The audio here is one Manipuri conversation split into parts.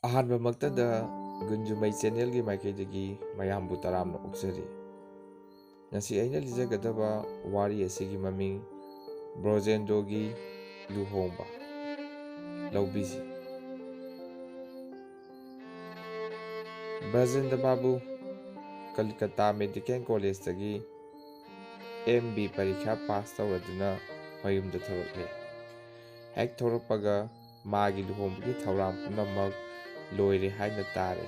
ꯑꯍꯥꯟꯕꯃꯛꯇꯗ ꯒꯨꯟꯖꯨꯃꯩ ꯆꯦꯅꯦꯜꯒꯤ ꯃꯥꯏꯀꯩꯗꯒꯤ ꯃꯌꯥꯝꯕꯨ ꯇꯔꯥꯝꯅ ꯑꯣꯛꯆꯔꯤ꯫ ꯉꯁꯤ ꯑꯩꯅ ꯂꯤꯖꯒꯗꯕ ꯋꯥꯔꯤ ꯑꯁꯤꯒꯤ ꯃꯃꯤꯡ ꯕ꯭ꯔꯣꯖꯦꯟꯗ꯭ꯔꯣꯒꯤ ꯂꯨꯍꯣꯡꯕ꯫ ꯂꯧꯕꯤꯁꯤ꯫ ꯕ꯭ꯔꯖꯦꯟꯗ꯭ꯔ ꯕꯥꯕꯨ ꯀꯂꯀꯇꯥ ꯃꯦꯗꯤꯀꯦꯜ ꯀꯣꯂꯦꯖꯇꯒꯤ MB ꯄꯔꯤꯈ꯭ꯌꯥ ꯄꯥꯁ ꯇꯧꯔꯗꯨꯅ ꯃꯌꯨꯝꯗ ꯊꯣꯔꯛꯂꯦ꯫ ꯍꯦꯛ ꯊꯣꯔꯛꯄꯒ ꯃꯥꯒꯤ ꯂꯨꯍꯣꯡꯕꯒꯤ ꯊꯧꯔꯥꯡ ꯄꯨꯝꯅꯃꯛ ꯂꯣꯏꯔꯦ ꯍꯥꯏꯅ ꯇꯥꯔꯦ꯫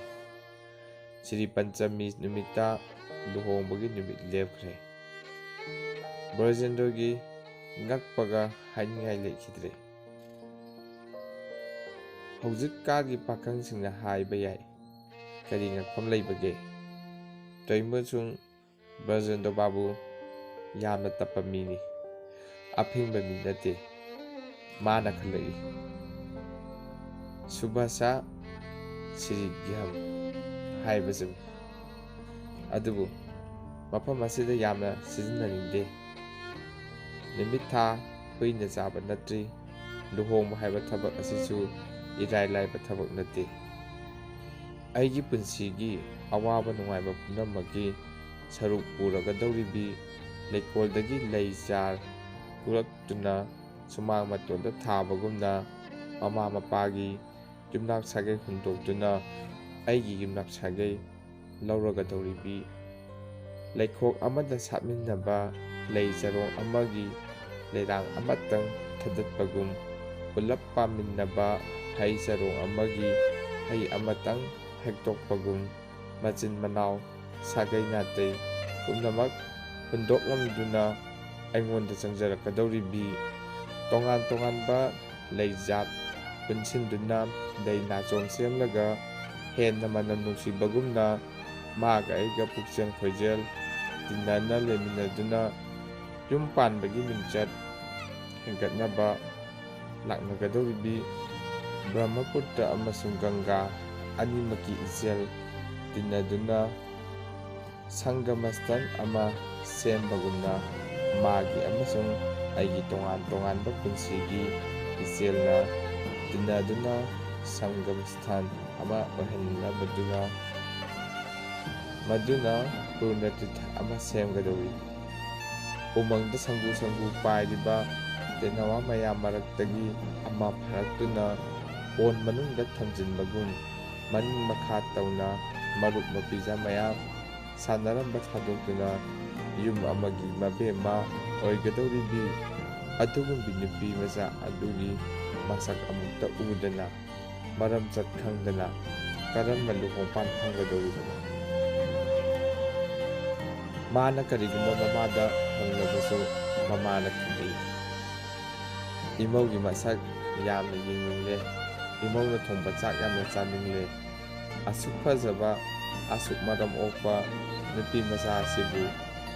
ꯁ꯭ꯔꯤ ꯄꯟꯆꯃꯤ ꯅꯨꯃꯤꯠꯇ ꯂꯨꯍꯣꯡꯕꯒꯤ ꯅꯨꯃꯤꯠ ꯂꯦꯞꯈ꯭ꯔꯦ꯫ ꯕ꯭ꯔꯖꯦꯟꯗ꯭ꯔꯒꯤ ꯉꯛꯄꯒ ꯍꯥꯏꯅꯤꯡꯉꯥꯏ ꯂꯩꯈꯤꯗ꯭ꯔꯦ꯫ ꯍꯧꯖꯤꯛꯀꯥꯟꯒꯤ ꯄꯥꯈꯪꯁꯤꯡꯅ ꯍꯥꯏꯕ ꯌꯥꯏ, ꯀꯔꯤ ꯉꯛꯐꯝ ꯂꯩꯕꯒꯦ? ꯇꯧꯏꯕꯁꯨꯡ ꯕ꯭ꯔꯖꯦꯟꯗ꯭ꯔ ꯕꯥꯕꯨ ꯌꯥꯝꯅ ꯇꯞꯄ ꯃꯤꯅꯤ, ꯑꯐꯤꯡꯕ ꯃꯤ ꯅꯠꯇꯦ꯫ ꯃꯥꯅ ꯈꯜꯂꯛꯏ, ꯁꯨꯚꯥꯁꯥ ꯁꯤꯔꯤꯒ꯭ꯌꯝ ꯍꯥꯏꯕ ꯆꯨꯝꯃꯤ꯫ ꯑꯗꯨꯕꯨ ꯃꯐꯝ ꯑꯁꯤꯗ ꯌꯥꯝꯅ ꯁꯤꯖꯤꯟꯅꯅꯤꯡꯗꯦ꯫ ꯅꯨꯃꯤꯠ ꯊꯥ ꯍꯨꯏꯅ ꯆꯥꯕ ꯅꯠꯇ꯭ꯔꯤ꯫ ꯂꯨꯍꯣꯡꯕ ꯍꯥꯏꯕ ꯊꯕꯛ ꯑꯁꯤꯁꯨ ꯏꯔꯥꯏ ꯂꯥꯏꯕ ꯊꯕꯛ ꯅꯠꯇꯦ꯫ ꯑꯩꯒꯤ ꯄꯨꯟꯁꯤꯒꯤ ꯑꯋꯥꯕ ꯅꯨꯡꯉꯥꯏꯕ ꯄꯨꯝꯅꯃꯛꯀꯤ ꯁꯔꯨꯛ ꯄꯨꯔꯒꯗꯧꯔꯤꯕꯤ ꯂꯩꯀꯣꯜꯗꯒꯤ ꯂꯩ ꯆꯥꯔ ꯄꯨꯔꯛꯇꯨꯅ ꯁꯨꯃꯥꯡ ꯃꯇꯣꯟꯗ ꯊꯥꯕꯒꯨꯝꯅ ꯃꯃꯥ ꯃꯄꯥꯒꯤ ꯌꯨꯝꯅꯥꯛ ꯁꯥꯒꯩ ꯍꯨꯟꯗꯣꯛꯇꯨꯅ ꯑꯩꯒꯤ ꯌꯨꯝꯅꯥꯛ ꯁꯥꯒꯩ ꯂꯧꯔꯒꯗꯧꯔꯤꯕꯤ ꯂꯩꯈꯣꯛ ꯑꯃꯗ ꯁꯥꯠꯃꯤꯟꯅꯕ ꯂꯩ ꯆꯔꯣꯡ ꯑꯃꯒꯤ ꯂꯩꯔꯥꯡ ꯑꯃꯇꯪ ꯊꯗꯠꯄꯒꯨꯝ ꯄꯨꯂꯞ ꯄꯥꯟꯃꯤꯟꯅꯕ ꯍꯩ ꯆꯔꯣꯡ ꯑꯃꯒꯤ ꯍꯩ ꯑꯃꯇꯪ ꯍꯦꯛꯇꯣꯛꯄꯒꯨꯝ ꯃꯆꯤꯟ ꯃꯅꯥꯎ ꯁꯥꯒꯩ ꯅꯥꯇꯩ ꯄꯨꯝꯅꯃꯛ ꯍꯨꯟꯗꯣꯛꯂꯝꯗꯨꯅ ꯑꯩꯉꯣꯟꯗ ꯆꯪꯖꯔꯛꯀꯗꯧꯔꯤꯕꯤ ꯇꯣꯉꯥꯟ ꯇꯣꯉꯥꯟꯕ ꯂꯩꯖꯥꯠ ꯄꯨꯟꯁꯤꯟꯗꯨꯅ ꯂꯩ ꯅꯥꯆꯣꯝ ꯁꯦꯝꯂꯒ ꯍꯦꯟꯅ ꯃꯅꯝ ꯅꯨꯡꯁꯤꯕꯒꯨꯝꯅ ꯃꯥꯒ ꯑꯩꯒ ꯄꯨꯛꯆꯦꯜ ꯈꯣꯏꯖꯦꯜ ꯇꯤꯟꯅꯅ ꯂꯩꯃꯤꯟꯅꯗꯨꯅ ꯌꯨꯝ ꯄꯥꯟꯕꯒꯤ ꯃꯤꯡꯆꯠ ꯍꯦꯟꯒꯠꯅꯕ ꯂꯥꯛꯅꯒꯗꯧꯔꯤꯕꯤ ꯕ꯭ꯔꯍ꯭ꯃꯄꯨꯇ꯭ꯔ ꯑꯃꯁꯨꯡ ꯒꯪꯒꯥ ꯑꯅꯤꯃꯛꯀꯤ ꯏꯆꯦꯜ ꯇꯤꯟꯅꯗꯨꯅ ꯁꯪꯒꯃꯁꯊꯟ ꯑꯃ ꯁꯦꯝꯕꯒꯨꯝꯅ ꯃꯥꯒꯤ ꯑꯃꯁꯨꯡ ꯑꯩꯒꯤ ꯇꯣꯉꯥꯟ ꯇꯣꯉꯥꯟꯕ ꯄꯨꯟꯁꯤꯒꯤ ꯏꯆꯦꯜꯅ ꯇꯤꯟꯅꯗꯨꯅ ꯁꯪꯒꯃꯁꯊꯥꯟ ꯑꯃ ꯑꯣꯏꯍꯟꯅꯕꯗꯨꯅ ꯃꯗꯨꯅ ꯄꯨꯔꯅ ꯇꯤꯔꯊ ꯑꯃ ꯁꯦꯝꯒꯗꯧꯔꯤ꯫ ꯎꯃꯪꯗ ꯁꯪꯒꯨ ꯁꯪꯒꯨ ꯄꯥꯏꯔꯤꯕ ꯇꯦꯅꯋꯥ ꯃꯌꯥꯝ ꯃꯔꯛꯇꯒꯤ ꯑꯃ ꯐꯥꯔꯛꯇꯨꯅ ꯄꯣꯟ ꯃꯅꯨꯡꯗ ꯊꯝꯖꯤꯟꯕꯒꯨꯝ ꯃꯅꯤꯡ ꯃꯈꯥ ꯇꯧꯅ ꯃꯔꯨꯞ ꯃꯄꯤꯖ ꯃꯌꯥꯝ ꯁꯥꯟꯅꯔꯝꯕ ꯊꯥꯗꯣꯛꯇꯨꯅ ꯌꯨꯝ ꯑꯃꯒꯤ ꯃꯕꯦꯝꯃ ꯑꯣꯏꯒꯗꯧꯔꯤꯕꯤ ꯑꯗꯨꯒꯨꯝꯕꯤ ꯅꯨꯄꯤ ꯃꯆꯥ ꯑꯗꯨꯒꯤ ꯃꯁꯛ ꯑꯃꯨꯛꯇ ꯎꯗꯅ ꯃꯔꯝꯆꯠ ꯈꯪꯗꯅ ꯀꯔꯝꯅ ꯂꯨꯍꯣꯡꯄꯥꯟ ꯐꯝꯒꯗꯧꯔꯤꯕꯅꯣ? ꯃꯥꯅ ꯀꯔꯤꯒꯨꯝꯕ ꯃꯃꯥꯗ ꯍꯪꯂꯕꯁꯨ ꯃꯃꯥꯅ ꯈꯨꯝꯃꯤ, ꯏꯃꯧꯒꯤ ꯃꯁꯛ ꯌꯥꯝꯅ ꯌꯦꯡꯅꯤꯡꯂꯦ, ꯏꯃꯧꯅ ꯊꯣꯡꯕ ꯆꯥꯛ ꯌꯥꯝꯅ ꯆꯥꯅꯤꯡꯂꯦ, ꯑꯁꯨꯛ ꯐꯖꯕ ꯑꯁꯨꯛ ꯃꯔꯝ ꯑꯣꯛꯄ ꯅꯨꯄꯤ ꯃꯆꯥ ꯑꯁꯤꯕꯨ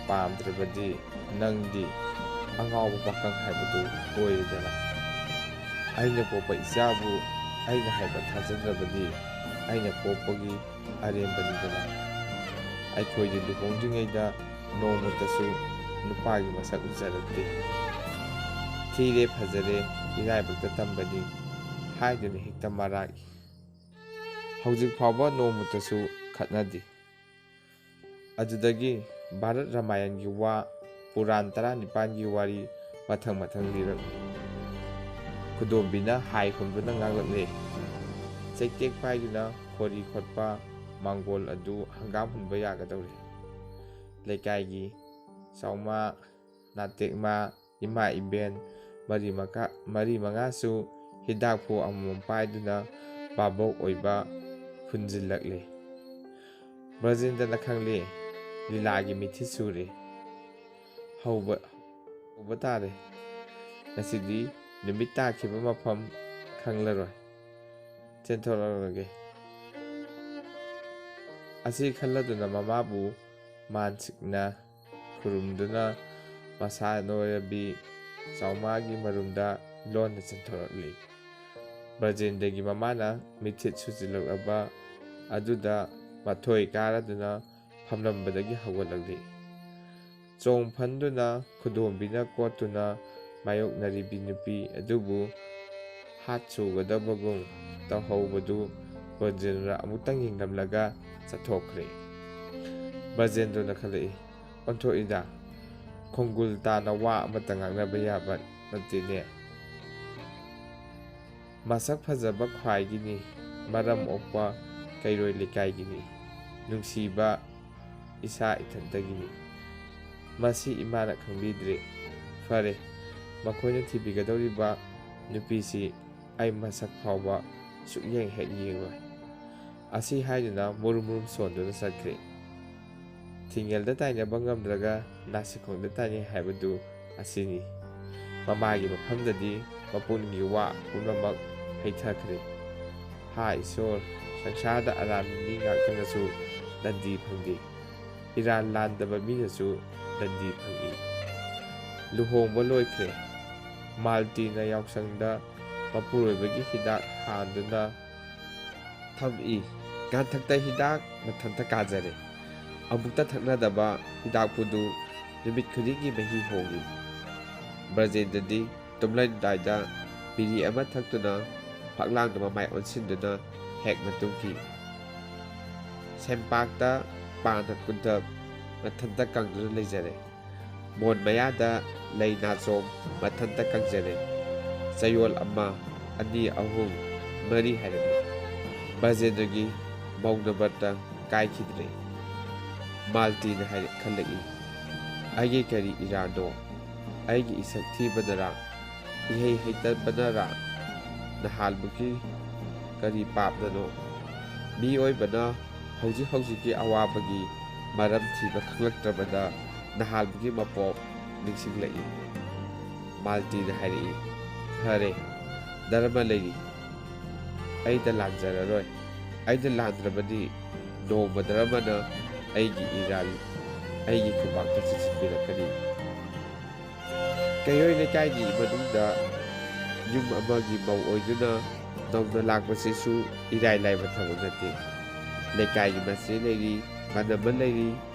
ꯄꯥꯝꯗ꯭ꯔꯕꯗꯤ ꯅꯪꯗꯤ ꯑꯉꯥꯎꯕ ꯄꯥꯈꯪ ꯍꯥꯏꯕꯗꯨ ꯑꯣꯏꯔꯦꯗꯅ꯫ ꯑꯩꯅ ꯄꯣꯛꯄ ꯏꯆꯥꯕꯨ ꯑꯩꯅ ꯍꯥꯏꯕ ꯊꯥꯖꯗ꯭ꯔꯕꯗꯤ ꯑꯩꯅ ꯄꯣꯛꯄꯒꯤ ꯑꯔꯦꯝꯕꯅꯤꯗꯅ꯫ ꯑꯩꯈꯣꯏꯗꯤ ꯂꯨꯍꯣꯡꯗ꯭ꯔꯤꯉꯩꯗ ꯅꯣꯡꯃꯇꯁꯨ ꯅꯨꯄꯥꯒꯤ ꯃꯁꯛ ꯎꯖꯔꯛꯇꯦ꯫ ꯊꯤꯔꯦ ꯐꯖꯔꯦ ꯏꯔꯥꯏꯕꯛꯇ ꯇꯝꯕꯅꯤ ꯍꯥꯏꯗꯨꯅ ꯍꯦꯛꯇ ꯃꯔꯥꯛꯏ꯫ ꯍꯧꯖꯤꯛ ꯐꯥꯎꯕ ꯅꯣꯡꯃꯇꯁꯨ ꯈꯠꯅꯗꯦ꯫ ꯑꯗꯨꯗꯒꯤ ꯚꯥꯔꯠ ꯔꯥꯃꯥꯌꯟꯒꯤ ꯋꯥ ꯄꯨꯔꯥꯟ 19ꯒꯤ ꯋꯥꯔꯤ ꯃꯊꯪ ꯃꯊꯪ ꯂꯤꯔꯛꯂꯤ꯫ ꯈꯨꯗꯣꯝꯕꯤꯅ ꯍꯥꯏ ꯍꯨꯟꯗꯨꯅ ꯉꯥꯡꯂꯛꯂꯦ, ꯆꯩꯇꯦꯛ ꯄꯥꯏꯗꯨꯅ ꯈꯣꯔꯤ ꯈꯣꯠꯄ ꯃꯥꯡꯒꯣꯜ ꯑꯗꯨ ꯍꯪꯒꯥꯝ ꯍꯨꯟꯕ ꯌꯥꯒꯗꯧꯔꯦ꯫ ꯂꯩꯀꯥꯏꯒꯤ ꯆꯥꯎꯃ ꯅꯥꯇꯦꯛꯃ ꯏꯃꯥ ꯏꯕꯦꯟ ꯃꯔꯤ ꯃꯉꯥꯁꯨ ꯍꯤꯗꯥꯛꯄꯨ ꯑꯃꯃꯝ ꯄꯥꯏꯗꯨꯅ ꯚꯥꯕꯣꯛ ꯑꯣꯏꯕ ꯍꯨꯟꯖꯤꯜꯂꯛꯂꯦ꯫ ꯕ꯭ꯔꯖꯦꯟꯗ꯭ꯔꯅ ꯈꯪꯂꯦ, ꯂꯤꯂꯥꯒꯤ ꯃꯤꯊꯤꯠ ꯁꯨꯔꯦ, ꯍꯧꯕ ꯇꯥꯔꯦ꯫ ꯉꯁꯤꯗꯤ ꯅꯨꯃꯤꯠ ꯇꯥꯈꯤꯕ ꯃꯐꯝ ꯈꯪꯂꯔꯣꯏ, ꯆꯦꯟꯊꯣꯛꯂꯛꯂꯒꯦ꯫ ꯑꯁꯤ ꯈꯜꯂꯗꯨꯅ ꯃꯃꯥꯕꯨ ꯃꯥꯟꯁꯤꯛꯅ ꯈꯨꯔꯨꯝꯗꯨꯅ ꯃꯁꯥ ꯅꯣꯏꯔꯕꯤ ꯆꯥꯎꯃꯒꯤ ꯃꯔꯨꯝꯗ ꯂꯣꯟꯅ ꯆꯦꯟꯊꯣꯔꯛꯂꯤ꯫ ꯕ꯭ꯔꯖꯦꯟꯗ꯭ꯔꯒꯤ ꯃꯃꯥꯅ ꯃꯤꯊꯤꯠ ꯁꯨꯖꯤꯜꯂꯛꯂꯕ ꯑꯗꯨꯗ ꯃꯊꯣꯏ ꯀꯥꯔꯗꯨꯅ ꯐꯝꯂꯝꯕꯗꯒꯤ ꯍꯧꯒꯠꯂꯛꯂꯤ꯫ ꯆꯣꯡꯐꯟꯗꯨꯅ ꯈꯨꯗꯣꯝꯕꯤꯅ ꯀꯣꯠꯇꯨꯅ ꯃꯥꯌꯣꯛꯅꯔꯤꯕꯤ ꯅꯨꯄꯤ ꯑꯗꯨꯕꯨ ꯍꯥꯠ ꯁꯨꯒꯗꯕꯒꯨꯝ ꯇꯧꯍꯧꯕꯗꯨ ꯕ꯭ꯔꯖꯦꯟꯗ꯭ꯔꯅ ꯑꯃꯨꯛꯇꯪ ꯌꯦꯡꯂꯝꯂꯒ ꯆꯠꯊꯣꯛꯈ꯭ꯔꯦ꯫ ꯕ꯭ꯔꯖꯦꯟꯗ꯭ꯔꯅ ꯈꯜꯂꯛꯏ, ꯑꯣꯟꯊꯣꯛꯏꯗ, ꯈꯣꯡꯒꯨꯜ ꯇꯥꯅ ꯋꯥ ꯑꯃꯠꯇ ꯉꯥꯡꯅꯕ ꯌꯥꯕ ꯅꯠꯇꯦꯅꯦ꯫ ꯃꯁꯛ ꯐꯖꯕ ꯈ꯭ꯋꯥꯏꯒꯤꯅꯤ, ꯃꯔꯝ ꯑꯣꯛꯄ ꯀꯩꯔꯣꯏ ꯂꯩꯀꯥꯏꯒꯤꯅꯤ, ꯅꯨꯡꯁꯤꯕ ꯏꯁꯥ ꯏꯊꯟꯇꯒꯤꯅꯤ꯫ ꯃꯁꯤ ꯏꯃꯥꯅ ꯈꯪꯕꯤꯗ꯭ꯔꯦ꯫ ꯐꯔꯦ, ꯃꯈꯣꯏꯅ ꯊꯤꯕꯤꯒꯗꯧꯔꯤꯕ ꯅꯨꯄꯤꯁꯤ ꯑꯩ ꯃꯁꯛ ꯐꯥꯎꯕ ꯁꯨꯛꯌꯦꯡ ꯍꯦꯛ ꯌꯦꯡꯂꯣꯏ꯫ ꯑꯁꯤ ꯍꯥꯏꯗꯨꯅ ꯃꯨꯔꯨꯝ ꯃꯨꯔꯨꯝ ꯁꯣꯟꯗꯨꯅ ꯆꯠꯈ꯭ꯔꯦ꯫ ꯊꯤꯡꯉꯦꯜꯗ ꯇꯥꯏꯅꯕ ꯉꯝꯗ꯭ꯔꯒ ꯅꯥꯁꯤꯈꯣꯡꯗ ꯇꯥꯏꯅꯩ ꯍꯥꯏꯕꯗꯨ ꯑꯁꯤꯅꯤ꯫ ꯃꯃꯥꯒꯤ ꯃꯐꯝꯗꯗꯤ ꯃꯄꯨꯛꯅꯤꯡꯒꯤ ꯋꯥ ꯄꯨꯝꯅꯃꯛ ꯍꯩꯊꯈ꯭ꯔꯦ꯫ ꯍꯥ ꯏꯁꯣꯔ, ꯁꯪꯁꯥꯔꯗ ꯑꯔꯥꯟꯕ ꯃꯤ ꯉꯥꯛꯇꯅꯁꯨ ꯗꯟꯗꯤ ꯐꯪꯗꯦ, ꯏꯔꯥꯟ ꯂꯥꯟꯗꯕ ꯃꯤꯅꯁꯨ ꯗꯟꯗꯤ ꯐꯪꯏ꯫ ꯂꯨꯍꯣꯡꯕ ꯂꯣꯏꯈ꯭ꯔꯦ꯫ ꯃꯥꯜꯇꯤꯅ ꯌꯥꯎꯁꯪꯗ ꯃꯄꯨꯔꯣꯏꯕꯒꯤ ꯍꯤꯗꯥꯛ ꯍꯥꯟꯗꯨꯅ ꯊꯝꯏ꯫ ꯉꯥꯟꯊꯛꯇ ꯍꯤꯗꯥꯛ ꯃꯊꯟꯇ ꯀꯥꯖꯔꯦ꯫ ꯑꯃꯨꯛꯇ ꯊꯛꯅꯗꯕ ꯍꯤꯗꯥꯛꯄꯨꯗꯨ ꯅꯨꯃꯤꯠ ꯈꯨꯗꯤꯡꯒꯤ ꯃꯍꯤ ꯍꯣꯡꯏ꯫ ꯕ꯭ꯔꯖꯦꯟꯗ꯭ꯔꯗꯤ ꯇꯨꯝꯂꯝꯗꯥꯏꯗ ꯕꯤꯔꯤ ꯑꯃ ꯊꯛꯇꯨꯅ ꯐꯛꯂꯥꯡꯗ ꯃꯃꯥꯏ ꯑꯣꯟꯁꯤꯟꯗꯨꯅ ꯍꯦꯛꯅ ꯇꯨꯝꯈꯤ꯫ ꯁꯦꯟꯄꯥꯛꯇ ꯄꯥꯅ ꯀꯨꯟꯊꯝ ꯃꯊꯟꯇ ꯀꯪꯗꯨꯅ ꯂꯩꯖꯔꯦ꯫ ꯃꯣꯟ ꯃꯌꯥꯗ ꯂꯩ ꯅꯥꯆꯣꯝ ꯃꯊꯟꯇ ꯀꯪꯖꯔꯦ꯫ ꯆꯌꯣꯜ ꯑꯃ, ꯑꯅꯤ, ꯑꯍꯨꯝ, ꯃꯔꯤ ꯍꯥꯏꯔꯝꯃꯤ꯫ ꯕ꯭ꯔꯖꯦꯟꯗ꯭ꯔꯒꯤ ꯃꯧꯅꯕ꯭ꯔꯇ ꯀꯥꯏꯈꯤꯗ꯭ꯔꯦ꯫ ꯃꯥꯜꯇꯤꯅ ꯈꯜꯂꯛꯏ, ꯑꯩꯒꯤ ꯀꯔꯤ ꯏꯔꯥꯟꯅꯣ? ꯑꯩꯒꯤ ꯏꯁꯛ ꯊꯤꯕꯅꯔꯥ? ꯏꯍꯩ ꯍꯩꯇꯕꯅꯔꯥ? ꯅꯍꯥꯟꯃꯨꯛꯀꯤ ꯀꯔꯤ ꯄꯥꯞꯅꯅꯣ? ꯃꯤꯑꯣꯏꯕꯅ ꯍꯧꯖꯤꯛ ꯍꯧꯖꯤꯛꯀꯤ ꯑꯋꯥꯕꯒꯤ ꯃꯔꯝ ꯊꯤꯕ ꯈꯪꯂꯛꯇ꯭ꯔꯕꯗ ꯅꯍꯥꯟꯃꯨꯛꯀꯤ ꯃꯄꯣꯛ ꯅꯤꯡꯁꯤꯡꯂꯛꯏ꯫ ꯃꯥꯜꯇꯤꯅ ꯍꯥꯏꯔꯛꯏ, ꯐꯔꯦ, ꯙꯔꯃ ꯂꯩꯔꯤ, ꯑꯩꯗ ꯂꯥꯟꯖꯔꯔꯣꯏ꯫ ꯑꯩꯅ ꯂꯥꯟꯗ꯭ꯔꯕꯗꯤ ꯅꯣꯡꯃ ꯙꯔꯃꯅ ꯑꯩꯒꯤ ꯏꯔꯥꯜ ꯑꯩꯒꯤ ꯈꯨꯕꯥꯛꯇ ꯆꯤꯡꯁꯤꯟꯕꯤꯔꯛꯀꯅꯤ꯫ ꯀꯩꯔꯣꯏ ꯂꯩꯀꯥꯏꯒꯤ ꯃꯅꯨꯡꯗ ꯌꯨꯝ ꯑꯃꯒꯤ ꯃꯧ ꯑꯣꯏꯗꯨꯅ ꯅꯧꯅ ꯂꯥꯛꯄꯁꯤꯁꯨ ꯏꯔꯥꯏ ꯂꯥꯏꯕ ꯊꯕꯛ ꯅꯠꯇꯦ꯫ ꯂꯩꯀꯥꯏꯒꯤ ꯃꯆꯦ ꯂꯩꯔꯤ, ꯃꯅꯝꯃ ꯂꯩꯔꯤ,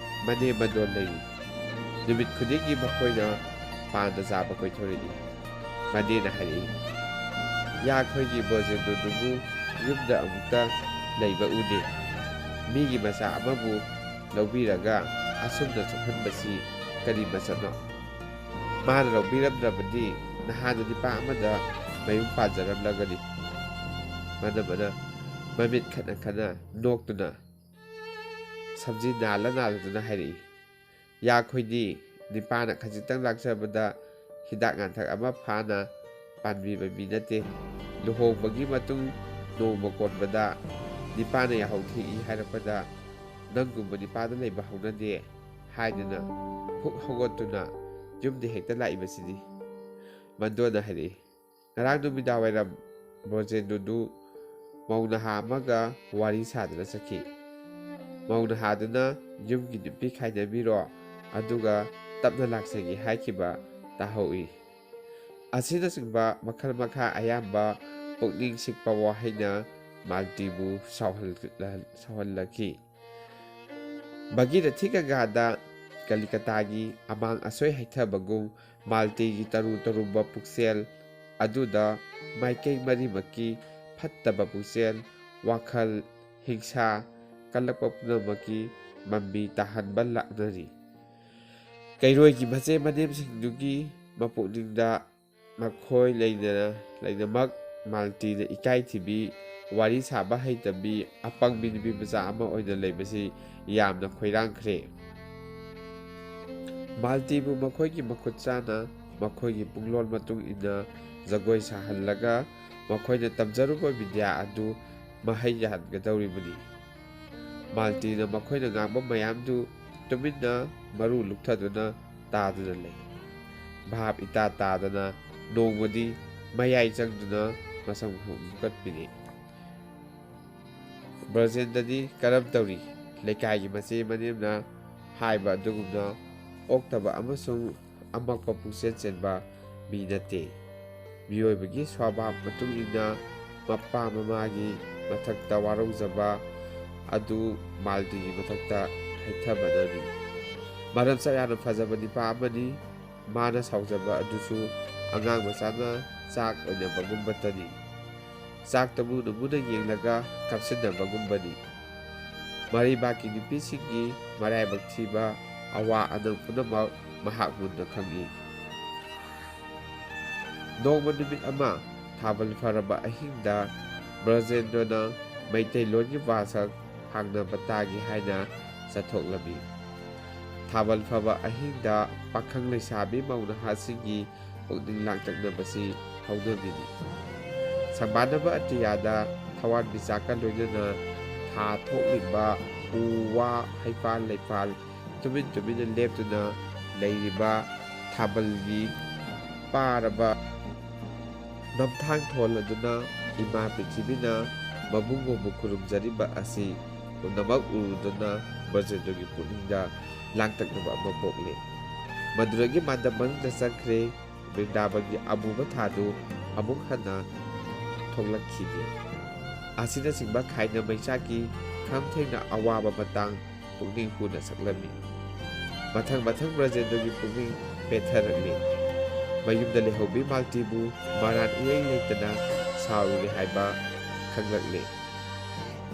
ꯃꯅꯦꯝ ꯃꯗꯣꯟ ꯂꯩꯔꯤ꯫ ꯅꯨꯃꯤꯠ ꯈꯨꯗꯤꯡꯒꯤ ꯃꯈꯣꯏꯅ ꯄꯥꯟꯗ ꯆꯥꯕ ꯀꯣꯏꯊꯣꯔꯛꯏ꯫ ꯃꯅꯦꯅ ꯍꯥꯏꯔꯛꯏ, ꯌꯥꯈꯣꯏꯒꯤ ꯕ꯭ꯔꯖꯦꯟꯗ꯭ꯔꯗꯨꯕꯨ ꯌꯨꯝꯗ ꯑꯃꯨꯛꯇ ꯂꯩꯕ ꯎꯗꯦ꯫ ꯃꯤꯒꯤ ꯃꯆꯥ ꯑꯃꯕꯨ ꯂꯧꯕꯤꯔꯒ ꯑꯁꯨꯝꯅ ꯆꯣꯞꯍꯟꯕꯁꯤ ꯀꯔꯤ ꯃꯆꯠꯅꯣ? ꯃꯥꯅ ꯂꯧꯕꯤꯔꯝꯗ꯭ꯔꯕꯗꯤ ꯅꯍꯥꯟꯅ ꯅꯨꯄꯥ ꯑꯃꯗ ꯃꯌꯨꯝ ꯄꯥꯟꯖꯔꯝꯂꯒꯅꯤ꯫ ꯃꯅꯝꯃꯅ ꯃꯃꯤꯠ ꯈꯠꯅ ꯈꯠꯅ ꯅꯣꯛꯇꯨꯅ ꯁꯝꯖꯤ ꯅꯥꯜꯂ ꯅꯥꯜꯂꯗꯨꯅ ꯍꯥꯏꯔꯛꯏ, ꯌꯥꯈꯣꯏꯗꯤ ꯅꯤꯄꯥꯅ ꯈꯖꯤꯛꯇꯪ ꯂꯥꯛꯆꯕꯗ ꯍꯤꯗꯥꯛ ꯂꯥꯡꯊꯛ ꯑꯃ ꯐꯥꯅ ꯄꯥꯟꯕꯤꯕ ꯃꯤ ꯅꯠꯇꯦ꯫ ꯂꯨꯍꯣꯡꯕꯒꯤ ꯃꯇꯨꯡ ꯅꯣꯡꯃ ꯀꯣꯟꯕꯗ ꯅꯤꯄꯥꯅ ꯌꯥꯍꯧ ꯊꯦꯡꯏ ꯍꯥꯏꯔꯛꯄꯗ ꯅꯪꯒꯨꯝꯕ ꯅꯤꯄꯥꯗ ꯂꯩꯕ ꯍꯧꯅꯗꯦ ꯍꯥꯏꯗꯨꯅ ꯍꯨꯛ ꯍꯧꯒꯠꯇꯨꯅ ꯌꯨꯝꯗ ꯍꯦꯛꯇ ꯂꯥꯛꯏꯕꯁꯤꯗꯤ꯫ ꯃꯗꯣꯟꯅ ꯍꯥꯏꯔꯛꯏ, ꯉꯔꯥꯡ ꯅꯨꯃꯤꯗꯥꯡꯋꯥꯏꯔꯝ ꯕ꯭ꯔꯖꯦꯟꯗ꯭ꯔꯗꯨ ꯃꯧ ꯅꯍꯥ ꯑꯃꯒ ꯋꯥꯔꯤ ꯁꯥꯗꯨꯅ ꯆꯠꯈꯤ꯫ ꯃꯧ ꯅꯍꯥꯗꯨꯅ ꯌꯨꯝꯒꯤ ꯅꯨꯄꯤ ꯈꯥꯏꯅꯕꯤꯔꯣ, ꯑꯗꯨꯒ ꯇꯞꯅ ꯂꯥꯛꯆꯒꯦ ꯍꯥꯏꯈꯤꯕ ꯇꯥꯍꯧꯏ꯫ ꯑꯁꯤꯅꯆꯤꯡꯕ ꯃꯈꯜ ꯃꯈꯥ ꯑꯌꯥꯝꯕ ꯄꯨꯛꯅꯤꯡ ꯁꯤꯛꯄ ꯋꯥꯍꯩꯅ ꯃꯥꯜꯇꯤꯕꯨ ꯁꯥꯎꯍꯜꯂꯈꯤ꯫ ꯚꯒꯤꯔꯊꯤ ꯒꯪꯒꯥꯗ ꯀꯂꯤꯀꯇꯥꯒꯤ ꯑꯃꯥꯡ ꯑꯁꯣꯏ ꯍꯩꯊꯕꯒꯨꯝ ꯃꯥꯜꯇꯤꯒꯤ ꯇꯔꯨ ꯇꯔꯨꯕ ꯄꯨꯛꯆꯦꯜ ꯑꯗꯨꯗ ꯃꯥꯏꯀꯩ ꯃꯔꯤꯃꯛꯀꯤ ꯐꯠꯇꯕ ꯄꯨꯛꯆꯦꯜ, ꯋꯥꯈꯜ, ꯍꯤꯡꯁꯥ ꯀꯜꯂꯛꯄ ꯄꯨꯝꯅꯃꯛꯀꯤ ꯃꯃꯤ ꯇꯥꯍꯟꯕ ꯂꯥꯛꯅꯔꯤ꯫ ꯀꯩꯔꯣꯏꯒꯤ ꯃꯆꯦ ꯃꯅꯦꯝꯁꯤꯡꯗꯨꯒꯤ ꯃꯄꯨꯛꯅꯤꯡꯗ ꯃꯈꯣꯏ ꯂꯣꯏꯅꯃꯛ ꯃꯥꯜꯇꯤꯅ ꯏꯀꯥꯏꯊꯤꯕꯤ, ꯋꯥꯔꯤ ꯁꯥꯕ ꯍꯩꯇꯕꯤ, ꯑꯄꯪꯕꯤ ꯅꯨꯄꯤꯃꯆꯥ ꯑꯃ ꯑꯣꯏꯅ ꯂꯩꯕꯁꯤ ꯌꯥꯝꯅ ꯈꯣꯏꯔꯥꯡꯈ꯭ꯔꯦ꯫ ꯃꯥꯜꯇꯤꯕꯨ ꯃꯈꯣꯏꯒꯤ ꯃꯈꯨꯠ ꯆꯥꯅ ꯃꯈꯣꯏꯒꯤ ꯄꯨꯡꯂꯣꯟ ꯃꯇꯨꯡ ꯏꯟꯅ ꯖꯒꯣꯏ ꯁꯥꯍꯜꯂꯒ ꯃꯈꯣꯏꯅ ꯇꯝꯖꯔꯨꯕ ꯕꯤꯗ꯭ꯌꯥ ꯑꯗꯨ ꯃꯍꯩ ꯌꯥꯜꯍꯟꯒꯗꯧꯔꯤꯕꯅꯤ꯫ ꯃꯥꯜꯇꯤꯅ ꯃꯈꯣꯏꯅ ꯉꯥꯡꯕ ꯃꯌꯥꯝꯗꯨ ꯇꯨꯃꯤꯟꯅ ꯃꯔꯨ ꯂꯨꯛꯊꯗꯨꯅ ꯇꯥꯗꯨꯅ ꯂꯩ꯫ ꯚꯥꯞ ꯏꯇꯥ ꯇꯥꯗꯅ ꯅꯣꯡꯃꯗꯤ ꯃꯌꯥꯏ ꯆꯪꯗꯨꯅ ꯃꯁꯝ ꯍꯨꯝꯒꯠꯄꯤꯔꯦ꯫ ꯕ꯭ꯔꯖꯦꯟꯗ꯭ꯔꯗꯤ ꯀꯔꯝ ꯇꯧꯔꯤ? ꯂꯩꯀꯥꯏꯒꯤ ꯃꯆꯦ ꯃꯅꯦꯝꯅ ꯍꯥꯏꯕ ꯑꯗꯨꯒꯨꯝꯅ ꯑꯣꯛꯇꯕ ꯑꯃꯁꯨꯡ ꯑꯃꯛꯄ ꯄꯨꯛꯆꯦꯜ ꯆꯦꯟꯕ ꯃꯤ ꯅꯠꯇꯦ꯫ ꯃꯤꯑꯣꯏꯕꯒꯤ ꯁ꯭ꯋꯚꯥꯕ ꯃꯇꯨꯡ ꯏꯟꯅ ꯃꯄꯥ ꯃꯃꯥꯒꯤ ꯃꯊꯛꯇ ꯋꯥꯔꯧꯖꯕ ꯑꯗꯨ ꯃꯥꯜꯇꯤꯒꯤ ꯃꯊꯛꯇ ꯍꯩꯊꯕꯅꯅꯤ꯫ ꯃꯔꯝ ꯆꯞ ꯌꯥꯝꯅ ꯐꯖꯕ ꯅꯤꯄꯥ ꯑꯃꯅꯤ꯫ ꯃꯥꯅ ꯁꯥꯎꯖꯕ ꯑꯗꯨꯁꯨ ꯑꯉꯥꯡ ꯃꯆꯥꯅ ꯆꯥꯛ ꯑꯣꯏꯅꯕꯒꯨꯝꯕꯇꯅꯤ꯫ ꯆꯥꯛꯇ ꯃꯨꯅ ꯃꯨꯅ ꯌꯦꯡꯂꯒ ꯀꯥꯞꯁꯤꯟꯅꯕꯒꯨꯝꯕꯅꯤ꯫ ꯃꯔꯩꯕꯥꯛꯀꯤ ꯅꯨꯄꯤꯁꯤꯡꯒꯤ ꯃꯔꯥꯏꯕꯛ ꯊꯤꯕ ꯑꯋꯥ ꯑꯅꯪ ꯄꯨꯝꯅꯃꯛ ꯃꯍꯥꯛ ꯃꯨꯟꯅ ꯈꯪꯏ꯫ ꯅꯣꯡꯃ ꯅꯨꯃꯤꯠ ꯑꯃ ꯊꯥꯕꯜ ꯐꯔꯕ ꯑꯍꯤꯡꯗ ꯕ꯭ꯔꯖꯦꯟꯗ꯭ꯔꯅ ꯃꯩꯇꯩꯂꯣꯟꯒꯤ ꯋꯥꯁꯛ ꯍꯥꯡꯅꯕ ꯇꯥꯒꯦ ꯍꯥꯏꯅ ꯆꯠꯊꯣꯛꯂꯝꯃꯤ꯫ ꯊꯥꯕꯜ ꯐꯕ ꯑꯍꯤꯡꯗ ꯄꯥꯈꯪ ꯂꯩꯁꯥꯕꯤ ꯃꯧ ꯅꯍꯥꯁꯤꯡꯒꯤ ꯄꯨꯛꯅꯤꯡ ꯂꯥꯡꯇꯛꯅꯕꯁꯤ ꯍꯧꯅꯕꯤꯅꯤ꯫ ꯁꯪꯕꯥꯟꯅꯕ ꯑꯇꯤꯌꯥꯗ ꯊꯋꯥꯟꯃꯤꯆꯥꯛꯀ ꯂꯣꯏꯅꯅ ꯊꯥ ꯊꯣꯛꯂꯤꯕ ꯎ ꯋꯥ ꯍꯩꯄꯥꯜ ꯂꯩꯄꯥꯜ ꯇꯨꯃꯤꯟ ꯇꯨꯃꯤꯟꯅ ꯂꯦꯞꯇꯨꯅ ꯂꯩꯔꯤꯕ ꯊꯥꯕꯜꯒꯤ ꯄꯥꯔꯕ ꯅꯝꯊꯥꯡ ꯊꯣꯜꯂꯗꯨꯅ ꯏꯃꯥ ꯄ꯭ꯔꯤꯊꯤꯕꯤꯅ ꯃꯕꯨꯡꯉꯣꯕꯨ ꯈꯨꯔꯨꯝꯖꯔꯤꯕ ꯑꯁꯤ ꯄꯨꯝꯅꯃꯛ ꯎꯔꯨꯗꯨꯅ ꯕ꯭ꯔꯖꯦꯟꯗ꯭ꯔꯒꯤ ꯄꯨꯛꯅꯤꯡꯗ ꯂꯥꯡꯇꯛꯅꯕ ꯑꯃ ꯄꯣꯛꯂꯦ꯫ ꯃꯗꯨꯗꯒꯤ ꯃꯥꯟꯗꯞ ꯃꯅꯨꯡꯗ ꯆꯪꯈ꯭ꯔꯦ꯫ ꯕ꯭ꯔꯤꯟꯗꯥꯕꯟꯒꯤ ꯑꯃꯨꯕ ꯊꯥꯗꯨ ꯑꯃꯨꯛ ꯍꯟꯅ ꯊꯣꯛꯂꯛꯈꯤꯗꯦ꯫ ꯑꯁꯤꯅꯆꯤꯡꯕ ꯈꯥꯏꯅ ꯃꯩꯆꯥꯛꯀꯤ ꯈꯝꯊꯦꯡꯅ ꯑꯋꯥꯕ ꯃꯇꯥꯡ ꯄꯨꯛꯅꯤꯡ ꯍꯨꯅ ꯁꯛꯂꯝꯃꯤ꯫ ꯃꯊꯪ ꯃꯊꯪ ꯕ꯭ꯔꯖꯦꯟꯗ꯭ꯔꯒꯤ ꯄꯨꯛꯅꯤꯡ ꯄꯦꯟꯊꯔꯛꯂꯤ꯫ ꯃꯌꯨꯝꯗ ꯂꯩꯍꯧꯕꯤ ꯃꯥꯜꯇꯤꯕꯨ ꯃꯔꯥꯟ ꯏꯔꯩ ꯂꯩꯇꯅ ꯁꯥꯎꯔꯨꯔꯦ ꯍꯥꯏꯕ ꯈꯪꯂꯛꯂꯦ꯫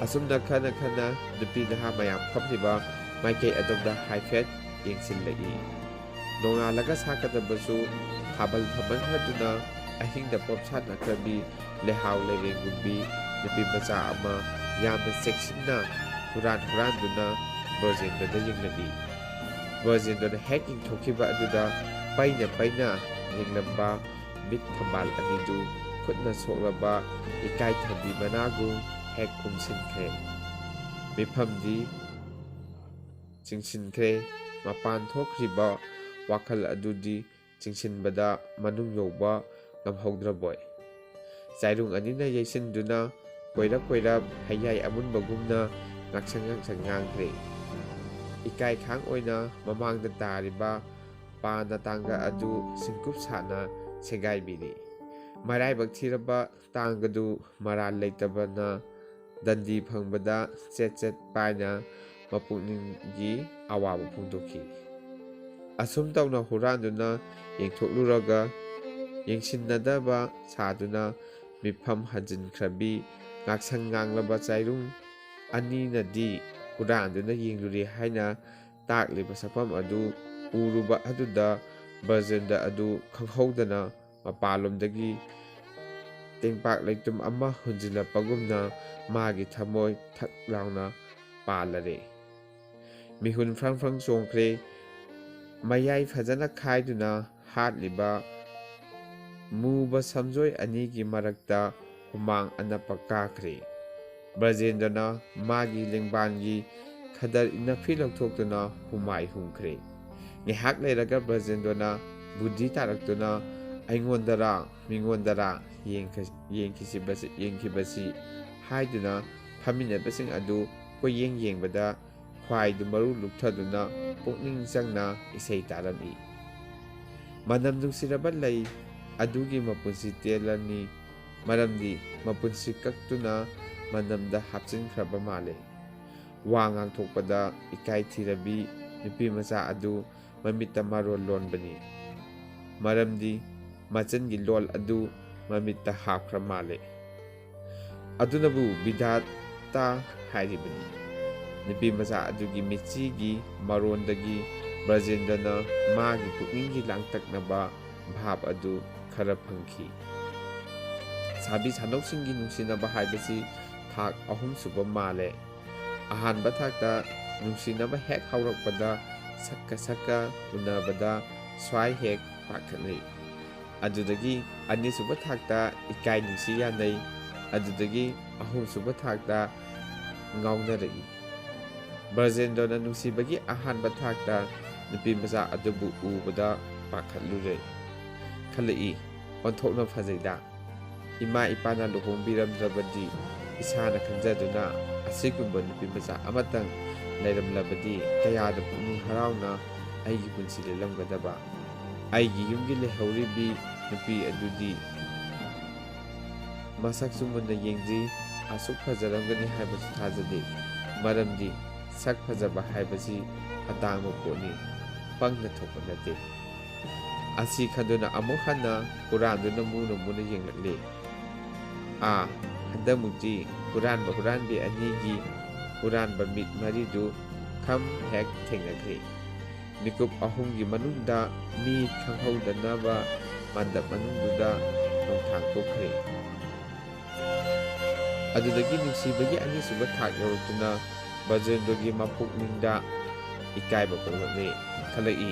ꯑꯁꯨꯝꯅ ꯈꯟꯅ ꯈꯟꯅ ꯅꯨꯄꯤ ꯅꯍꯥ ꯃꯌꯥꯝ ꯐꯝꯂꯤꯕ ꯃꯥꯏꯀꯩ ꯑꯗꯣꯝꯗ ꯍꯥꯏꯐꯦꯠ ꯌꯦꯡꯁꯤꯜꯂꯛꯏ꯫ ꯅꯣꯡꯉꯥꯜꯂꯒ ꯁꯥꯀꯗꯕꯁꯨ ꯊꯥꯕꯜ ꯊꯝꯃꯟꯈ꯭ꯔꯗꯨꯅ ꯑꯍꯤꯡꯗ ꯄꯣꯞꯁꯥꯟꯅꯈ꯭ꯔꯕꯤ ꯂꯩꯍꯥꯎ ꯂꯩꯔꯦꯡꯒꯨꯝꯕꯤ ꯅꯨꯄꯤ ꯃꯆꯥ ꯑꯃ ꯌꯥꯝꯅ ꯆꯦꯛꯁꯤꯟꯅ ꯍꯨꯔꯥꯟꯗꯨꯅ ꯕ꯭ꯔꯖꯦꯟꯗ꯭ꯔꯗ ꯌꯦꯡꯂꯛꯏ꯫ ꯕ꯭ꯔꯖꯦꯟꯗ꯭ꯔꯅ ꯍꯦꯛ ꯌꯦꯡꯊꯣꯛꯈꯤꯕ ꯑꯗꯨꯗ ꯄꯩꯅ ꯄꯩꯅ ꯌꯦꯡꯂꯝꯕ ꯃꯤꯠ ꯊꯝꯕꯥꯜ ꯑꯅꯤꯗꯨ ꯈꯨꯠꯅ ꯁꯣꯛꯂꯕ ꯏꯀꯥꯏꯊꯕꯤ ꯃꯅꯥꯒꯨꯝ ꯍꯦꯛ ꯎꯝꯁꯤꯟꯈ꯭ꯔꯦ꯫ ꯃꯤꯐꯝꯗꯤ ꯆꯤꯡꯁꯤꯟꯈ꯭ꯔꯦ꯫ ꯃꯄꯥꯟ ꯊꯣꯛꯈ꯭ꯔꯤꯕ ꯋꯥꯈꯜ ꯑꯗꯨꯗꯤ ꯆꯤꯡꯁꯤꯟꯕꯗ ꯃꯅꯨꯡ ꯌꯧꯕ ꯉꯝꯍꯧꯗ꯭ꯔꯕꯣꯏ꯫ ꯆꯥꯏꯔꯨꯡ ꯑꯅꯤꯅ ꯌꯩꯁꯤꯟꯗꯨꯅ ꯀꯣꯏꯔꯞ ꯀꯣꯏꯔꯞ ꯍꯩꯌꯥꯏ ꯑꯃꯨꯟꯕꯒꯨꯝꯅ ꯉꯥꯡꯁꯪ ꯉꯥꯡꯁꯪ ꯉꯥꯡꯈ꯭ꯔꯦ꯫ ꯏꯀꯥꯏꯈꯥꯡ ꯑꯣꯏꯅ ꯃꯃꯥꯡꯗ ꯇꯥꯔꯤꯕ ꯄꯥꯅ ꯇꯥꯡꯒ ꯑꯗꯨ ꯁꯤꯡꯀꯨꯞ ꯁꯥꯅ ꯁꯦꯒꯥꯏꯕꯤꯔꯤ꯫ ꯃꯔꯥꯏꯕꯛ ꯊꯤꯔꯕ ꯇꯥꯡꯒꯗꯨ ꯃꯔꯥꯜ ꯂꯩꯇꯕꯅ ꯗꯟꯗꯤ ꯐꯪꯕꯗ ꯆꯦꯠ ꯆꯦꯠ ꯄꯥꯏꯅ ꯃꯄꯨꯛꯅꯤꯡꯒꯤ ꯑꯋꯥꯕ ꯐꯣꯡꯗꯣꯛꯈꯤ꯫ ꯑꯁꯨꯝ ꯇꯧꯅ ꯍꯨꯔꯥꯟꯗꯨꯅ ꯌꯦꯡꯊꯣꯛꯂꯨꯔꯒ ꯌꯦꯡꯁꯤꯟꯅꯗꯕ ꯁꯥꯗꯨꯅ ꯃꯤꯐꯝ ꯍꯟꯖꯤꯟꯈ꯭ꯔꯕꯤ ꯉꯥꯡꯁꯪ ꯉꯥꯡꯂꯕ ꯆꯥꯏꯔꯨꯡ ꯑꯅꯤꯅꯗꯤ ꯍꯨꯔꯥꯟꯗꯨꯅ ꯌꯦꯡꯂꯨꯔꯦ ꯍꯥꯏꯅ ꯇꯥꯛꯂꯤꯕ ꯁꯛꯐꯝ ꯑꯗꯨ ꯎꯔꯨꯕ ꯑꯗꯨꯗ ꯕ꯭ꯔꯖꯦꯟꯗ꯭ꯔ ꯑꯗꯨ ꯈꯪꯍꯧꯗꯅ ꯃꯄꯥꯟꯂꯣꯝꯗꯒꯤ ꯇꯦꯡꯄꯥꯛ ꯂꯩꯇꯨꯝ ꯑꯃ ꯍꯨꯟꯖꯤꯜꯂꯛꯄꯒꯨꯝꯅ ꯃꯥꯒꯤ ꯊꯃꯣꯏ ꯊꯛ ꯂꯥꯎꯅ ꯄꯥꯜꯂꯔꯦ꯫ ꯃꯤꯍꯨꯟ ꯐ꯭ꯔꯪ ꯐ꯭ꯔꯪ ꯆꯣꯡꯈ꯭ꯔꯦ꯫ ꯃꯌꯥꯏ ꯐꯖꯅ ꯈꯥꯏꯗꯨꯅ ꯍꯥꯠꯂꯤꯕ ꯃꯨꯕ ꯁꯝꯖꯣꯏ ꯑꯅꯤꯒꯤ ꯃꯔꯛꯇ ꯍꯨꯃꯥꯡ ꯑꯅꯞꯄ ꯀꯥꯈ꯭ꯔꯦ꯫ ꯕ꯭ꯔꯖꯦꯟꯗ꯭ꯔꯅ ꯃꯥꯒꯤ ꯂꯦꯡꯕꯥꯟꯒꯤ ꯈꯗꯔ ꯏꯟꯅꯐꯤ ꯂꯧꯊꯣꯛꯇꯨꯅ ꯍꯨꯃꯥꯏ ꯍꯨꯝꯈ꯭ꯔꯦ꯫ ꯉꯥꯏꯍꯥꯛ ꯂꯩꯔꯒ ꯕ꯭ꯔꯖꯦꯟꯗ꯭ꯔꯅ ꯕꯨꯙꯤ ꯇꯥꯔꯛꯇꯨꯅ ꯑꯩꯉꯣꯟꯗꯔꯥ ꯃꯤꯉꯣꯟꯗꯔꯥ ꯌꯦꯡꯈꯤꯕꯁꯤ ꯍꯥꯏꯗꯨꯅ ꯐꯝꯃꯤꯟꯅꯕꯁꯤꯡ ꯑꯗꯨ ꯀꯣꯏꯌꯦꯡ ꯌꯦꯡꯕꯗ ꯈ꯭ꯋꯥꯏꯗꯨ ꯃꯔꯨ ꯂꯨꯞꯊꯗꯨꯅ ꯄꯨꯛꯅꯤꯡ ꯆꯪꯅ ꯏꯁꯩ ꯇꯥꯔꯝꯃꯤ꯫ ꯃꯅꯝ ꯅꯨꯡꯁꯤꯔꯕ ꯂꯩ ꯑꯗꯨꯒꯤ ꯃꯄꯨꯟꯁꯤ ꯇꯦꯜꯂꯅꯤ ꯃꯔꯝꯗꯤ ꯃꯄꯨꯟꯁꯤ ꯀꯛꯇꯨꯅ ꯃꯅꯝꯗ ꯍꯥꯞꯆꯤꯟꯈ꯭ꯔꯕ ꯃꯥꯜꯂꯦ꯫ ꯋꯥ ꯉꯥꯡꯊꯣꯛꯄꯗ ꯏꯀꯥꯏ ꯊꯤꯔꯕꯤ ꯅꯨꯄꯤ ꯃꯆꯥ ꯑꯗꯨ ꯃꯃꯤꯠꯇ ꯃꯔꯣꯜ ꯂꯣꯟꯕꯅꯤ꯫ ꯃꯔꯝꯗꯤ ꯃꯆꯤꯟꯒꯤ ꯂꯣꯜ ꯑꯗꯨ ꯃꯃꯤꯠꯇ ꯍꯥꯞꯈ꯭ꯔ ꯃꯥꯜꯂꯦ꯫ ꯑꯗꯨꯅꯕꯨ ꯕꯤꯙꯥꯇꯥ ꯍꯥꯏꯔꯤꯕꯅꯤ꯫ ꯅꯨꯄꯤ ꯃꯆꯥ ꯑꯗꯨꯒꯤ ꯃꯤꯠꯆꯤꯒꯤ ꯃꯔꯣꯟꯗꯒꯤ ꯕ꯭ꯔꯖꯦꯟꯗ꯭ꯔꯅ ꯃꯥꯒꯤ ꯄꯨꯛꯅꯤꯡꯒꯤ ꯂꯥꯡꯇꯛꯅꯕ ꯚꯥꯕ ꯑꯗꯨ ꯈꯔ ꯐꯪꯈꯤ꯫ ꯁꯥꯕꯤ ꯁꯥꯅꯧꯁꯤꯡꯒꯤ ꯅꯨꯡꯁꯤꯅꯕ ꯍꯥꯏꯕꯁꯤ ꯊꯥꯛ ꯑꯍꯨꯝ ꯁꯨꯕ ꯃꯥꯜꯂꯦ꯫ ꯑꯍꯥꯟꯕ ꯊꯥꯛꯇ ꯅꯨꯡꯁꯤꯅꯕ ꯍꯦꯛ ꯍꯧꯔꯛꯄꯗ ꯁꯛꯀ ꯎꯅꯕꯗ ꯁ꯭ꯋꯥꯏ ꯍꯦꯛ ꯄꯥꯈꯠꯅꯩ꯫ ꯑꯗꯨꯗꯒꯤ ꯑꯅꯤꯁꯨꯕ ꯊꯥꯛꯇ ꯏꯀꯥꯏ ꯅꯨꯡꯁꯤ ꯌꯥꯅꯩ꯫ ꯑꯗꯨꯗꯒꯤ ꯑꯍꯨꯝꯁꯨꯕ ꯊꯥꯛꯇ ꯉꯥꯎꯅꯔꯛꯏ꯫ ꯕ꯭ꯔꯖꯦꯟꯗ꯭ꯔꯅ ꯅꯨꯡꯁꯤꯕꯒꯤ ꯑꯍꯥꯟꯕ ꯊꯥꯛꯇ ꯅꯨꯄꯤ ꯃꯆꯥ ꯑꯗꯨꯕꯨ ꯎꯕꯗ ꯄꯥꯈꯠꯂꯨꯔꯦ꯫ ꯈꯜꯂꯛꯏ ꯑꯣꯟꯊꯣꯛꯅ ꯐꯖꯩꯗ꯫ ꯏꯃꯥ ꯏꯄꯥꯅ ꯂꯨꯍꯣꯡꯕꯤꯔꯝꯗ꯭ꯔꯕꯗꯤ ꯏꯁꯥꯅ ꯈꯟꯖꯗꯨꯅ ꯑꯁꯤꯒꯨꯝꯕ ꯅꯨꯄꯤ ꯃꯆꯥ ꯑꯃꯇꯪ ꯂꯩꯔꯝꯂꯕꯗꯤ ꯀꯌꯥꯗ ꯄꯨꯛꯅꯤꯡ ꯍꯔꯥꯎꯅ ꯑꯩꯒꯤ ꯄꯨꯟꯁꯤ ꯂꯦꯜꯂꯝꯒꯗꯕ꯫ ꯑꯩꯒꯤ ꯌꯨꯝꯒꯤ ꯂꯩꯍꯧꯔꯤꯕꯤ ꯅꯨꯄꯤ ꯑꯗꯨꯗꯤ ꯃꯁꯛꯁꯨ ꯃꯨꯟꯅ ꯌꯦꯡꯗ꯭ꯔꯤ ꯑꯁꯨꯛ ꯐꯖꯔꯝꯒꯅꯤ ꯍꯥꯏꯕꯁꯨ ꯊꯥꯖꯗꯦ꯫ ꯃꯔꯝꯗꯤ ꯁꯛ ꯐꯖꯕ ꯍꯥꯏꯕꯁꯤ ꯑꯇꯥꯡꯕ ꯄꯣꯠꯅꯤ ꯄꯪꯅ ꯊꯣꯛꯄ ꯅꯠꯇꯦ꯫ ꯑꯁꯤ ꯈꯟꯗꯨꯅ ꯑꯃꯨꯛ ꯍꯟꯅ ꯍꯨꯔꯥꯟꯗꯨꯅ ꯃꯨꯅ ꯃꯨꯅ ꯌꯦꯡꯂꯛꯂꯦ꯫ ꯍꯟꯗꯛꯃꯨꯛꯇꯤ ꯍꯨꯔꯥꯟꯕꯤ ꯑꯅꯤꯒꯤ ꯍꯨꯔꯥꯟꯕ ꯃꯤꯠ ꯃꯔꯤꯗꯨ ꯈꯝ ꯍꯦꯛ ꯊꯦꯡꯅꯈ꯭ꯔꯦ꯫ ꯃꯤꯀꯨꯞ ꯑꯍꯨꯝꯒꯤ ꯃꯅꯨꯡꯗ ꯃꯤ ꯈꯪꯍꯧꯗꯅꯕ ꯃꯟꯗꯞ ꯃꯅꯨꯡꯗꯨꯗ ꯅꯣꯡꯊꯥꯡ ꯊꯣꯛꯈ꯭ꯔꯦ꯫ ꯑꯗꯨꯗꯒꯤ ꯅꯨꯡꯁꯤꯕꯒꯤ ꯑꯅꯤꯁꯨꯕ ꯊꯥꯛ ꯌꯧꯔꯛꯇꯨꯅ ꯕ꯭ꯔꯖꯦꯟꯗ꯭ꯔꯣꯒꯤ ꯃꯄꯨꯛꯅꯤꯡꯗ ꯏꯀꯥꯏꯕ ꯈꯜꯂꯛꯏ꯫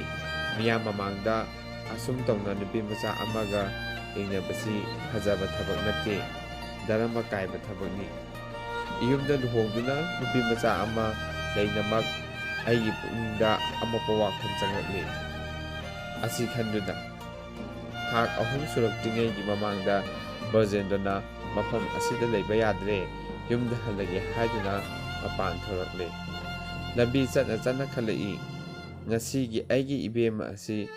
ꯃꯤꯌꯥꯝ ꯃꯃꯥꯡꯗ ꯑꯁꯨꯝ ꯇꯧꯅ ꯅꯨꯄꯤ ꯃꯆꯥ ꯑꯃꯒ ꯌꯦꯡꯅꯕꯁꯤ ꯐꯖꯕ ꯊꯕꯛ ꯅꯠꯇꯦ, ꯙꯔꯃ ꯀꯥꯏꯕ ꯊꯕꯛꯅꯤ꯫ ꯏꯌꯨꯝꯗ ꯂꯨꯍꯣꯡꯗꯨꯅ ꯅꯨꯄꯤ ꯃꯆꯥ ꯑꯃ ꯂꯩꯅꯃꯛ ꯑꯩꯒꯤ ꯄꯨꯛꯅꯤꯡꯗ ꯑꯃꯣꯠꯄ ꯋꯥꯈꯜ ꯆꯪꯂꯛꯂꯤ꯫ ꯑꯁꯤ ꯈꯟꯗꯨꯅ ꯊꯥꯛ 3 ꯁꯨꯔꯛꯇ꯭ꯔꯤꯉꯩꯒꯤ ꯃꯃꯥꯡꯗ ꯕ꯭ꯔꯖꯦꯟꯗ꯭ꯔꯣꯅ ꯃꯐꯝ ꯑꯁꯤꯗ ꯂꯩꯕ ꯌꯥꯗ꯭ꯔꯦ, ꯌꯨꯝꯗ ꯍꯜꯂꯒꯦ ꯍꯥꯏꯗꯨꯅ ꯃꯄꯥꯟ ꯊꯣꯔꯛꯂꯦ꯫ ꯂꯝꯕꯤ ꯆꯠꯅ ꯈꯜꯂꯛꯏ, ꯉꯁꯤꯒꯤ ꯑꯩꯒꯤ ꯏꯕꯦꯝꯃ ꯑꯁꯤ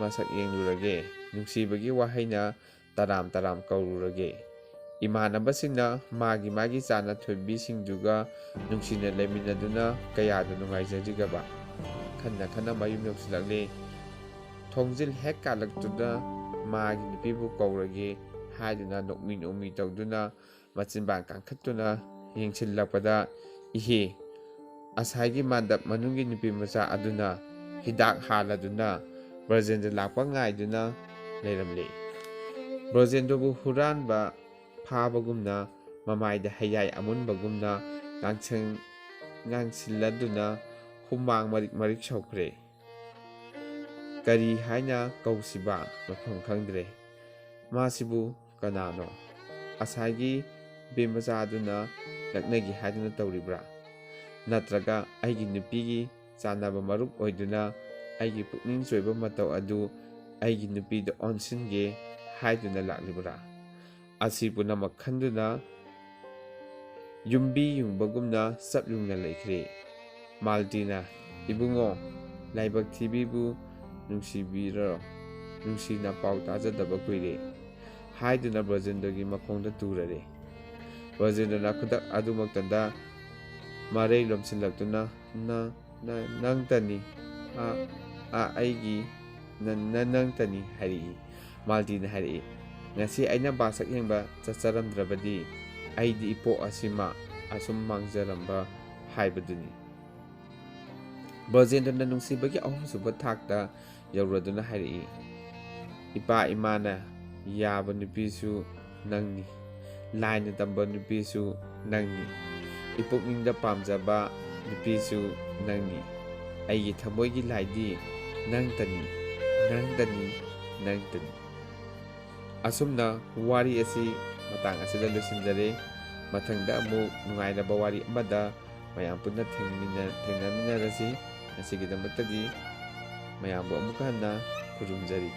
ꯃꯁꯛ ꯌꯦꯡꯂꯨꯔꯒꯦ, ꯅꯨꯡꯁꯤꯕꯒꯤ ꯋꯥꯍꯩꯅ ꯇꯔꯥꯝ ꯀꯧꯔꯨꯔꯒꯦ꯫ ꯏꯃꯥꯟꯅꯕꯁꯤꯡꯅ ꯃꯥꯒꯤ ꯆꯥꯅ ꯊꯣꯏꯕꯤꯁꯤꯡꯗꯨꯒ ꯅꯨꯡꯁꯤꯅ ꯂꯩꯃꯤꯟꯅꯗꯨꯅ ꯀꯌꯥꯗ ꯅꯨꯡꯉꯥꯏꯖꯔꯤꯒꯕ꯫ ꯈꯟꯅ ꯃꯌꯨꯝ ꯌꯧꯁꯤꯜꯂꯛꯂꯦ꯫ ꯊꯣꯡꯖꯤꯜ ꯍꯦꯛ ꯀꯥꯜꯂꯛꯇꯨꯅ ꯃꯥꯒꯤ ꯅꯨꯄꯤꯕꯨ ꯀꯧꯔꯒꯦ ꯍꯥꯏꯗꯨꯅ ꯅꯣꯛꯃꯤ ꯇꯧꯗꯨꯅ ꯃꯆꯤꯟꯕꯥꯟ ꯀꯥꯟꯈꯠꯇꯨꯅ ꯌꯦꯡꯁꯤꯜꯂꯛꯄꯗ ꯏꯍꯦ, ꯑꯁꯥꯏꯒꯤ ꯃꯟꯗꯞ ꯃꯅꯨꯡꯒꯤ ꯅꯨꯄꯤ ꯃꯆꯥ ꯑꯗꯨꯅ ꯍꯤꯗꯥꯛ ꯍꯥꯜꯂꯗꯨꯅ ꯕ꯭ꯔꯖꯦꯟꯗ꯭ꯔꯣ ꯂꯥꯛꯄ ꯉꯥꯏꯗꯨꯅ ꯂꯩꯔꯝꯂꯦ꯫ ꯕ꯭ꯔꯖꯦꯟꯗ꯭ꯔꯣꯕꯨ ꯍꯨꯔꯥꯟꯕ ꯐꯥꯕꯒꯨꯝꯅ ꯃꯃꯥꯏꯗ ꯍꯩꯌꯥꯏ ꯑꯃꯨꯟꯕꯒꯨꯝꯅ ꯉꯥꯡꯁꯤꯜꯂꯗꯨꯅ ꯍꯨꯃꯥꯡ ꯃꯔꯤꯛ ꯁꯧꯈ꯭ꯔꯦ꯫ ꯀꯔꯤ ꯍꯥꯏꯅ ꯀꯧꯁꯤꯕ ꯃꯐꯝ ꯈꯪꯗ꯭ꯔꯦ꯫ ꯃꯥꯁꯤꯕꯨ ꯀꯅꯥꯅꯣ? ꯑꯁꯥꯏꯒꯤ ꯅꯨꯄꯤꯃꯆꯥ ꯑꯗꯨꯅ ꯂꯛꯅꯒꯦ ꯍꯥꯏꯗꯨꯅ ꯇꯧꯔꯤꯕ꯭ꯔꯥ? ꯅꯠꯇ꯭ꯔꯒ ꯑꯩꯒꯤ ꯅꯨꯄꯤꯒꯤ ꯆꯥꯟꯅꯕ ꯃꯔꯨꯞ ꯑꯣꯏꯗꯨꯅ ꯑꯩꯒꯤ ꯄꯨꯛꯅꯤꯡ ꯆꯣꯏꯕ ꯃꯇꯧ ꯑꯗꯨ ꯑꯩꯒꯤ ꯅꯨꯄꯤꯗ ꯑꯣꯟꯁꯤꯟꯒꯦ ꯍꯥꯏꯗꯨꯅ ꯂꯥꯛꯂꯤꯕ꯭ꯔꯥ? ꯑꯁꯤ ꯄꯨꯝꯅꯃꯛ ꯈꯟꯗꯨꯅ ꯌꯨꯝꯕꯤ ꯌꯨꯡꯕꯒꯨꯝꯅ ꯆꯞ ꯌꯨꯡꯅ ꯂꯩꯈ꯭ꯔꯦ꯫ ꯃꯥꯂꯇꯤꯅ "ꯏꯕꯨꯡꯉꯣ, ꯂꯥꯏꯕꯛ ꯊꯤꯕꯤꯕꯨ ꯅꯨꯡꯁꯤꯕꯤꯔꯣ, ꯅꯨꯡꯁꯤꯅ ꯄꯥꯎ ꯇꯥꯖꯗꯕ ꯀꯨꯏꯔꯦ" ꯍꯥꯏꯗꯨꯅ ꯕ꯭ꯔꯖꯦꯟꯗ꯭ꯔꯣꯒꯤ ꯃꯈꯣꯡꯗ ꯇꯨꯔꯔꯦ꯫ ꯕ꯭ꯔꯖꯦꯟꯗ꯭ꯔꯣꯅ ꯈꯨꯗꯛ ꯑꯗꯨꯃꯛꯇꯗ ꯃꯔꯩ ꯂꯣꯝꯁꯤꯜꯂꯛꯇꯨꯅ "ꯅꯪꯇꯅꯤ, ꯑꯩꯒꯤ ꯅꯪꯇꯅꯤ" ꯍꯥꯏꯔꯛꯏ꯫ ꯃꯥꯂꯇꯤꯅ ꯍꯥꯏꯔꯛꯏ, "ꯉꯁꯤ ꯑꯩꯅ ꯕꯥꯁꯛ ꯌꯦꯡꯕ ꯆꯠꯆꯔꯝꯗ꯭ꯔꯕꯗꯤ ꯑꯩꯗꯤ ꯏꯄꯣꯛ ꯑꯁꯤꯃ ꯑꯁꯨꯝ ꯃꯥꯡꯖꯔꯝꯕ ꯍꯥꯏꯕꯗꯨꯅꯤ"꯫ ꯕ꯭ꯔꯖꯦꯟꯗ꯭ꯔꯣꯅ ꯅꯨꯡꯁꯤꯕꯒꯤ 3ꯁꯨꯕ ꯊꯥꯛꯇ ꯌꯧꯔꯗꯨꯅ ꯍꯥꯏꯔꯛꯏ, "ꯏꯄꯥ ꯏꯃꯥꯅ ꯌꯥꯕ ꯅꯨꯄꯤꯁꯨ ꯅꯪꯅꯤ, ꯂꯥꯏꯅ ꯇꯝꯕ ꯅꯨꯄꯤꯁꯨ ꯅꯪꯅꯤ, ꯏꯄꯨꯛꯅꯤꯡꯗ ꯄꯥꯝꯖꯕ ꯅꯨꯄꯤꯁꯨ ꯅꯪꯅꯤ, ꯑꯩꯒꯤ ꯊꯃꯣꯏꯒꯤ ꯂꯥꯏꯗꯤ ꯅꯪꯇꯅꯤ, ꯅꯪꯇꯅꯤ, ꯅꯪꯇꯅꯤ"꯫ ꯑꯁꯨꯝꯅ ꯋꯥꯔꯤ ꯑꯁꯤ ꯃꯇꯥꯡ ꯑꯁꯤꯗ ꯂꯣꯏꯁꯤꯟꯖꯔꯦ꯫ ꯃꯊꯪꯗ ꯑꯃꯨꯛ ꯅꯨꯡꯉꯥꯏꯔꯕ ꯋꯥꯔꯤ ꯑꯃꯗ ꯃꯌꯥꯝ ꯄꯨꯟꯅ ꯊꯦꯡꯅꯃꯤꯟꯅꯔꯁꯤ꯫ ꯉꯁꯤꯒꯤꯗꯃꯛꯇꯗꯤ ꯃꯌꯥꯝꯕꯨ ꯑꯃꯨꯛꯀ ꯍꯟꯅ ꯈꯨꯔꯨꯝꯖꯔꯤ꯫